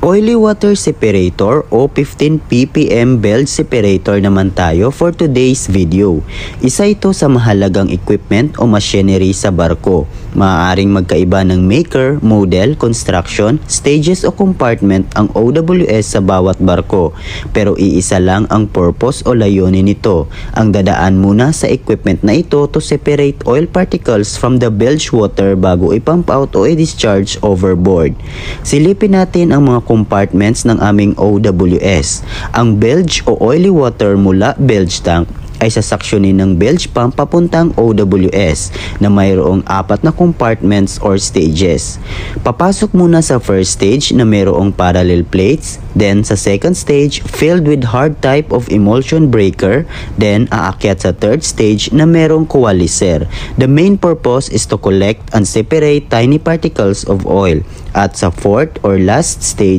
Oily water separator o 15 ppm bilge separator naman tayo for today's video. Isa ito sa mahalagang equipment o machinery sa barko. Maaaring magkaiba ng maker, model, construction, stages o compartment ang OWS sa bawat barko. Pero iisa lang ang purpose o layunin nito. Ang dadaan muna sa equipment na ito to separate oil particles from the bilge water bago ipump out o i-discharge overboard. Silipin natin ang mga compartments ng aming OWS. Ang bilge o oily water mula bilge tank ay sasaksyonin ng bilge pump papuntang OWS na mayroong 4 na compartments or stages. Papasok muna sa first stage na mayroong parallel plates, then sa second stage filled with hard type of emulsion breaker, then aakyat sa third stage na mayroong coalescer. The main purpose is to collect and separate tiny particles of oil. At sa fourth or last stage